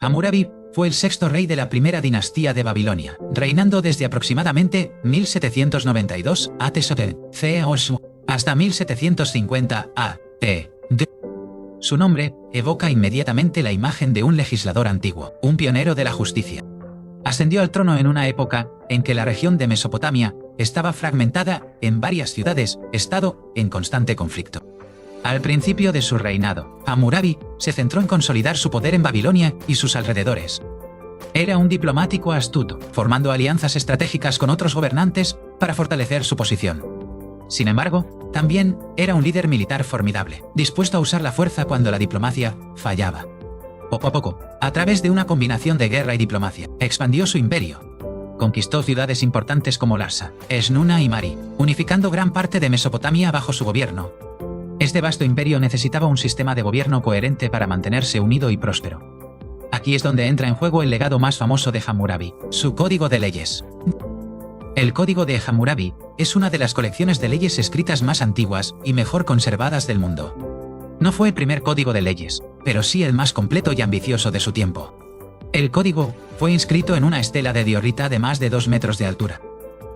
Hammurabi fue el sexto rey de la primera dinastía de Babilonia, reinando desde aproximadamente 1792 a.C. hasta 1750 a.C. Su nombre evoca inmediatamente la imagen de un legislador antiguo, un pionero de la justicia. Ascendió al trono en una época en que la región de Mesopotamia estaba fragmentada en varias ciudades-estado en constante conflicto. Al principio de su reinado, Hammurabi se centró en consolidar su poder en Babilonia y sus alrededores. Era un diplomático astuto, formando alianzas estratégicas con otros gobernantes para fortalecer su posición. Sin embargo, también era un líder militar formidable, dispuesto a usar la fuerza cuando la diplomacia fallaba. Poco a poco, a través de una combinación de guerra y diplomacia, expandió su imperio. Conquistó ciudades importantes como Larsa, Esnuna y Mari, unificando gran parte de Mesopotamia bajo su gobierno. Este vasto imperio necesitaba un sistema de gobierno coherente para mantenerse unido y próspero. Aquí es donde entra en juego el legado más famoso de Hammurabi, su Código de Leyes. El Código de Hammurabi es una de las colecciones de leyes escritas más antiguas y mejor conservadas del mundo. No fue el primer código de leyes, pero sí el más completo y ambicioso de su tiempo. El código fue inscrito en una estela de diorita de más de 2 metros de altura.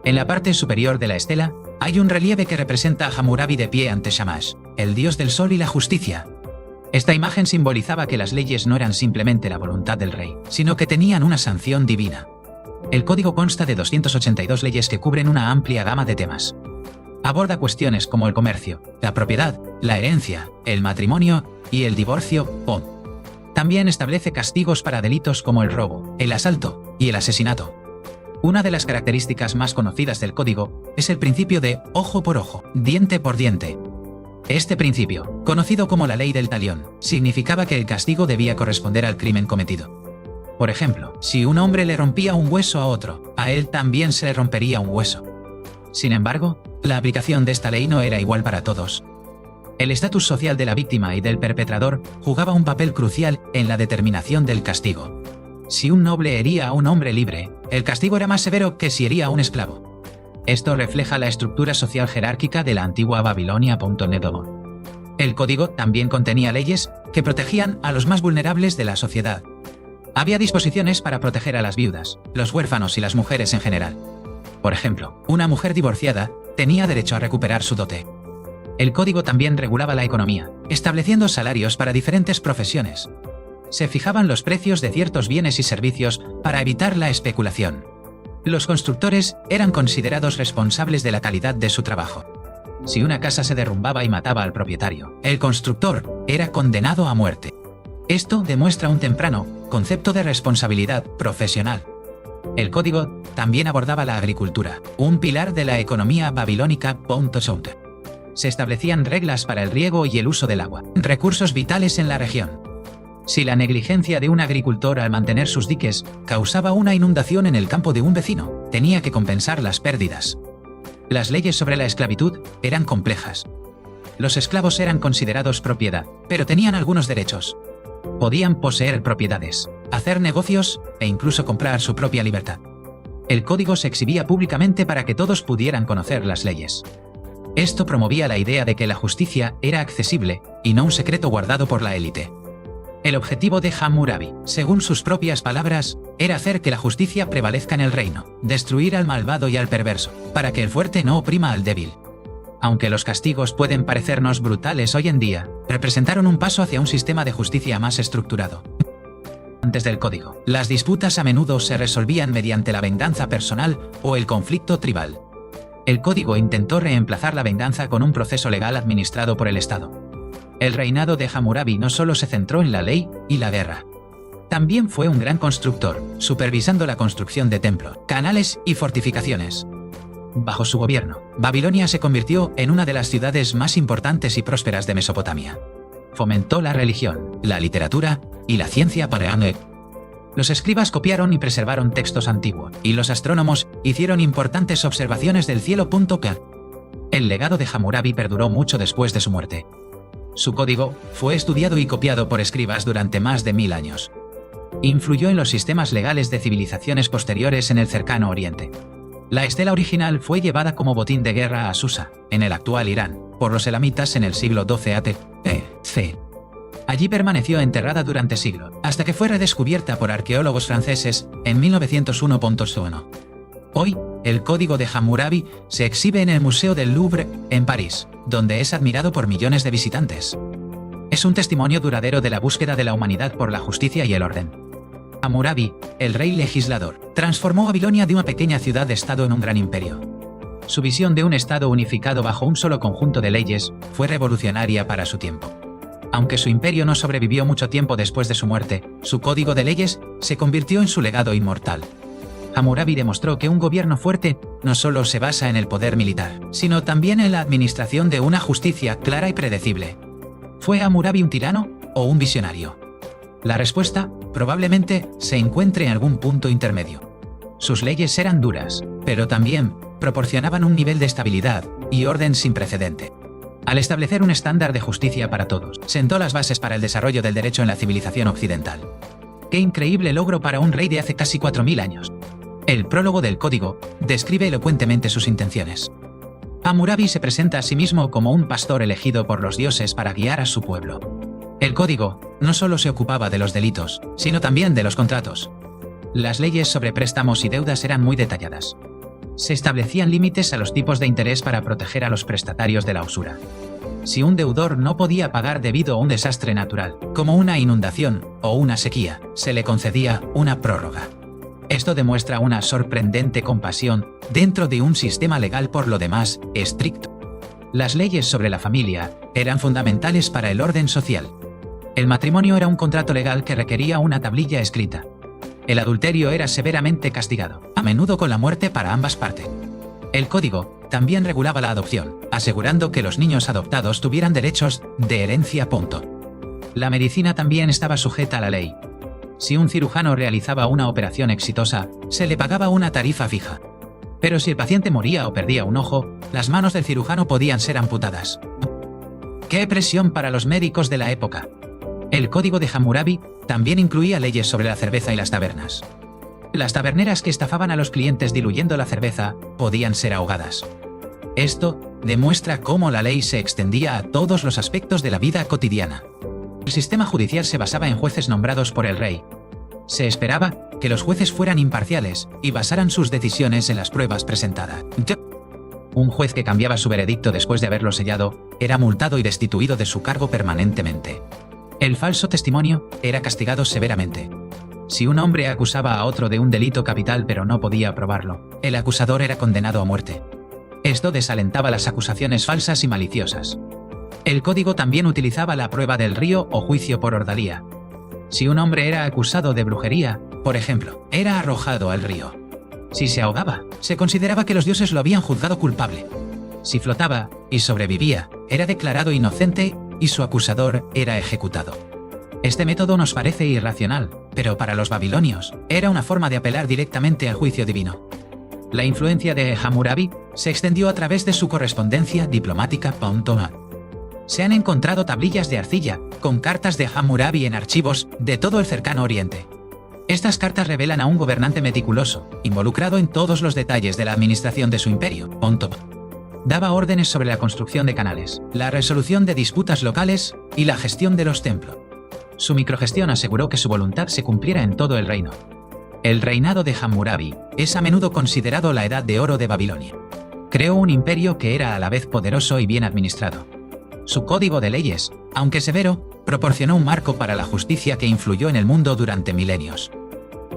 En la parte superior de la estela hay un relieve que representa a Hammurabi de pie ante Shamash, el dios del sol y la justicia. Esta imagen simbolizaba que las leyes no eran simplemente la voluntad del rey, sino que tenían una sanción divina. El código consta de 282 leyes que cubren una amplia gama de temas. Aborda cuestiones como el comercio, la propiedad, la herencia, el matrimonio y el divorcio. También establece castigos para delitos como el robo, el asalto y el asesinato. Una de las características más conocidas del código es el principio de ojo por ojo, diente por diente. Este principio, conocido como la ley del talión, significaba que el castigo debía corresponder al crimen cometido. Por ejemplo, si un hombre le rompía un hueso a otro, a él también se le rompería un hueso. Sin embargo, la aplicación de esta ley no era igual para todos. El estatus social de la víctima y del perpetrador jugaba un papel crucial en la determinación del castigo. Si un noble hería a un hombre libre, el castigo era más severo que si hería a un esclavo. Esto refleja la estructura social jerárquica de la antigua Babilonia. El código también contenía leyes que protegían a los más vulnerables de la sociedad. Había disposiciones para proteger a las viudas, los huérfanos y las mujeres en general. Por ejemplo, una mujer divorciada tenía derecho a recuperar su dote. El código también regulaba la economía, estableciendo salarios para diferentes profesiones. Se fijaban los precios de ciertos bienes y servicios para evitar la especulación. Los constructores eran considerados responsables de la calidad de su trabajo. Si una casa se derrumbaba y mataba al propietario, el constructor era condenado a muerte. Esto demuestra un temprano concepto de responsabilidad profesional. El código también abordaba la agricultura, un pilar de la economía babilónica. Se establecían reglas para el riego y el uso del agua, recursos vitales en la región. Si la negligencia de un agricultor al mantener sus diques causaba una inundación en el campo de un vecino, tenía que compensar las pérdidas. Las leyes sobre la esclavitud eran complejas. Los esclavos eran considerados propiedad, pero tenían algunos derechos. Podían poseer propiedades, hacer negocios e incluso comprar su propia libertad. El código se exhibía públicamente para que todos pudieran conocer las leyes. Esto promovía la idea de que la justicia era accesible y no un secreto guardado por la élite. El objetivo de Hammurabi, según sus propias palabras, era hacer que la justicia prevalezca en el reino, destruir al malvado y al perverso, para que el fuerte no oprima al débil. Aunque los castigos pueden parecernos brutales hoy en día, representaron un paso hacia un sistema de justicia más estructurado. Antes del código, las disputas a menudo se resolvían mediante la venganza personal o el conflicto tribal. El código intentó reemplazar la venganza con un proceso legal administrado por el Estado. El reinado de Hammurabi no solo se centró en la ley y la guerra. También fue un gran constructor, supervisando la construcción de templos, canales y fortificaciones. Bajo su gobierno, Babilonia se convirtió en una de las ciudades más importantes y prósperas de Mesopotamia. Fomentó la religión, la literatura y la ciencia paleontológica. Los escribas copiaron y preservaron textos antiguos, y los astrónomos hicieron importantes observaciones del cielo. El legado de Hammurabi perduró mucho después de su muerte. Su código fue estudiado y copiado por escribas durante más de 1000 años. Influyó en los sistemas legales de civilizaciones posteriores en el cercano Oriente. La estela original fue llevada como botín de guerra a Susa, en el actual Irán, por los elamitas en el siglo XII a.C. Allí permaneció enterrada durante siglos, hasta que fue redescubierta por arqueólogos franceses en 1901. Hoy, el código de Hammurabi se exhibe en el Museo del Louvre, en París, donde es admirado por millones de visitantes. Es un testimonio duradero de la búsqueda de la humanidad por la justicia y el orden. Hammurabi, el rey legislador, transformó Babilonia de una pequeña ciudad-estado en un gran imperio. Su visión de un estado unificado bajo un solo conjunto de leyes fue revolucionaria para su tiempo. Aunque su imperio no sobrevivió mucho tiempo después de su muerte, su código de leyes se convirtió en su legado inmortal. Hammurabi demostró que un gobierno fuerte no solo se basa en el poder militar, sino también en la administración de una justicia clara y predecible. ¿Fue Hammurabi un tirano o un visionario? La respuesta probablemente se encuentre en algún punto intermedio. Sus leyes eran duras, pero también proporcionaban un nivel de estabilidad y orden sin precedente. Al establecer un estándar de justicia para todos, sentó las bases para el desarrollo del derecho en la civilización occidental. ¡Qué increíble logro para un rey de hace casi 4000 años! El prólogo del código describe elocuentemente sus intenciones. Hammurabi se presenta a sí mismo como un pastor elegido por los dioses para guiar a su pueblo. El código no solo se ocupaba de los delitos, sino también de los contratos. Las leyes sobre préstamos y deudas eran muy detalladas. Se establecían límites a los tipos de interés para proteger a los prestatarios de la usura. Si un deudor no podía pagar debido a un desastre natural, como una inundación o una sequía, se le concedía una prórroga. Esto demuestra una sorprendente compasión dentro de un sistema legal por lo demás estricto. Las leyes sobre la familia eran fundamentales para el orden social. El matrimonio era un contrato legal que requería una tablilla escrita. El adulterio era severamente castigado, a menudo con la muerte para ambas partes. El código también regulaba la adopción, asegurando que los niños adoptados tuvieran derechos de herencia. La medicina también estaba sujeta a la ley. Si un cirujano realizaba una operación exitosa, se le pagaba una tarifa fija. Pero si el paciente moría o perdía un ojo, las manos del cirujano podían ser amputadas. ¡Qué presión para los médicos de la época! El código de Hammurabi también incluía leyes sobre la cerveza y las tabernas. Las taberneras que estafaban a los clientes diluyendo la cerveza podían ser ahogadas. Esto demuestra cómo la ley se extendía a todos los aspectos de la vida cotidiana. El sistema judicial se basaba en jueces nombrados por el rey. Se esperaba que los jueces fueran imparciales y basaran sus decisiones en las pruebas presentadas. Un juez que cambiaba su veredicto después de haberlo sellado era multado y destituido de su cargo permanentemente. El falso testimonio era castigado severamente. Si un hombre acusaba a otro de un delito capital pero no podía probarlo, el acusador era condenado a muerte. Esto desalentaba las acusaciones falsas y maliciosas. El código también utilizaba la prueba del río o juicio por ordalía. Si un hombre era acusado de brujería, por ejemplo, era arrojado al río. Si se ahogaba, se consideraba que los dioses lo habían juzgado culpable. Si flotaba y sobrevivía, era declarado inocente y su acusador era ejecutado. Este método nos parece irracional, pero para los babilonios era una forma de apelar directamente al juicio divino. La influencia de Hammurabi se extendió a través de su correspondencia diplomática. Se han encontrado tablillas de arcilla con cartas de Hammurabi en archivos de todo el cercano oriente. Estas cartas revelan a un gobernante meticuloso, involucrado en todos los detalles de la administración de su imperio. Daba órdenes sobre la construcción de canales, la resolución de disputas locales y la gestión de los templos. Su microgestión aseguró que su voluntad se cumpliera en todo el reino. El reinado de Hammurabi es a menudo considerado la edad de oro de Babilonia. Creó un imperio que era a la vez poderoso y bien administrado. Su código de leyes, aunque severo, proporcionó un marco para la justicia que influyó en el mundo durante milenios.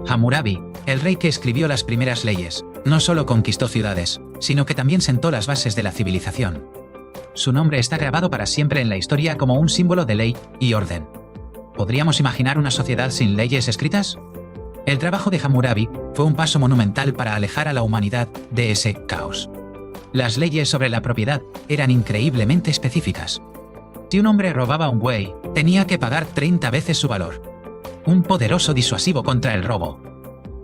Hammurabi, el rey que escribió las primeras leyes, no solo conquistó ciudades, sino que también sentó las bases de la civilización. Su nombre está grabado para siempre en la historia como un símbolo de ley y orden. ¿Podríamos imaginar una sociedad sin leyes escritas? El trabajo de Hammurabi fue un paso monumental para alejar a la humanidad de ese caos. Las leyes sobre la propiedad eran increíblemente específicas. Si un hombre robaba un buey, tenía que pagar 30 veces su valor. Un poderoso disuasivo contra el robo.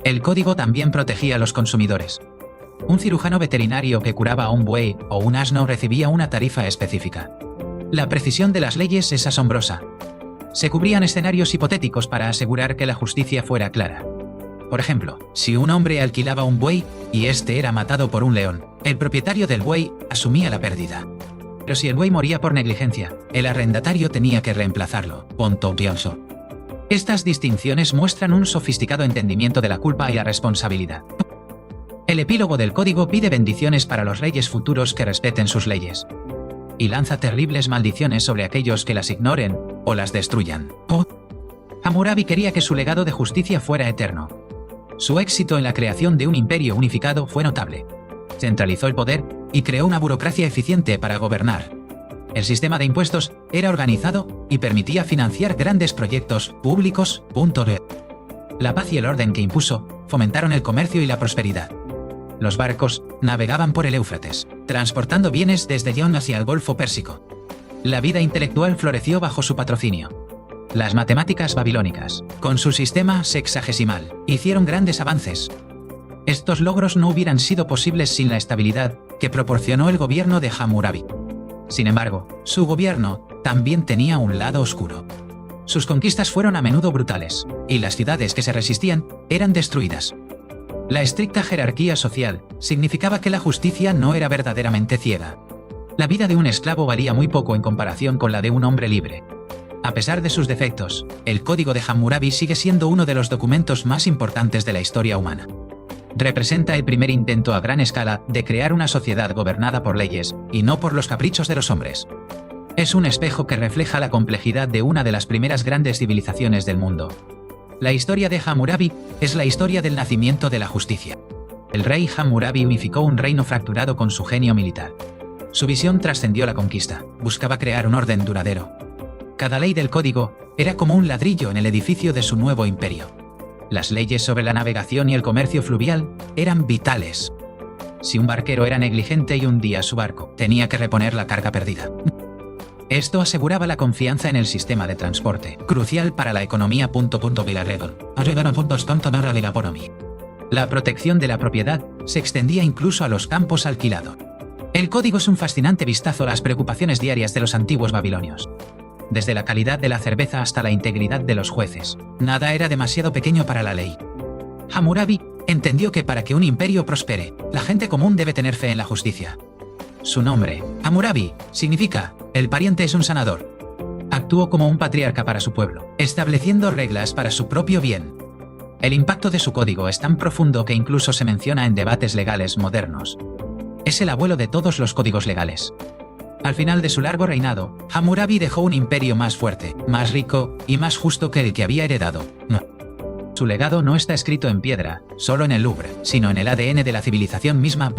El código también protegía a los consumidores. Un cirujano veterinario que curaba a un buey o un asno recibía una tarifa específica. La precisión de las leyes es asombrosa. Se cubrían escenarios hipotéticos para asegurar que la justicia fuera clara. Por ejemplo, si un hombre alquilaba un buey y este era matado por un león, el propietario del buey asumía la pérdida. Pero si el buey moría por negligencia, el arrendatario tenía que reemplazarlo. Punto pienso. Estas distinciones muestran un sofisticado entendimiento de la culpa y la responsabilidad. El epílogo del código pide bendiciones para los reyes futuros que respeten sus leyes. Y lanza terribles maldiciones sobre aquellos que las ignoren o las destruyan. Hammurabi quería que su legado de justicia fuera eterno. Su éxito en la creación de un imperio unificado fue notable. Centralizó el poder y creó una burocracia eficiente para gobernar. El sistema de impuestos era organizado y permitía financiar grandes proyectos públicos. La paz y el orden que impuso fomentaron el comercio y la prosperidad. Los barcos navegaban por el Éufrates, transportando bienes desde Yon hacia el Golfo Pérsico. La vida intelectual floreció bajo su patrocinio. Las matemáticas babilónicas, con su sistema sexagesimal, hicieron grandes avances. Estos logros no hubieran sido posibles sin la estabilidad que proporcionó el gobierno de Hammurabi. Sin embargo, su gobierno también tenía un lado oscuro. Sus conquistas fueron a menudo brutales, y las ciudades que se resistían eran destruidas. La estricta jerarquía social significaba que la justicia no era verdaderamente ciega. La vida de un esclavo valía muy poco en comparación con la de un hombre libre. A pesar de sus defectos, el Código de Hammurabi sigue siendo uno de los documentos más importantes de la historia humana. Representa el primer intento a gran escala de crear una sociedad gobernada por leyes y no por los caprichos de los hombres. Es un espejo que refleja la complejidad de una de las primeras grandes civilizaciones del mundo. La historia de Hammurabi es la historia del nacimiento de la justicia. El rey Hammurabi unificó un reino fracturado con su genio militar. Su visión trascendió la conquista, buscaba crear un orden duradero. Cada ley del código era como un ladrillo en el edificio de su nuevo imperio. Las leyes sobre la navegación y el comercio fluvial eran vitales. Si un barquero era negligente y hundía su barco, tenía que reponer la carga perdida. Esto aseguraba la confianza en el sistema de transporte, crucial para la economía. La protección de la propiedad se extendía incluso a los campos alquilados. El código es un fascinante vistazo a las preocupaciones diarias de los antiguos babilonios. Desde la calidad de la cerveza hasta la integridad de los jueces, nada era demasiado pequeño para la ley. Hammurabi entendió que para que un imperio prospere, la gente común debe tener fe en la justicia. Su nombre, Hammurabi, significa «el pariente es un sanador». Actuó como un patriarca para su pueblo, estableciendo reglas para su propio bien. El impacto de su código es tan profundo que incluso se menciona en debates legales modernos. Es el abuelo de todos los códigos legales. Al final de su largo reinado, Hammurabi dejó un imperio más fuerte, más rico y más justo que el que había heredado. Su legado no está escrito en piedra, solo en el Louvre, sino en el ADN de la civilización misma.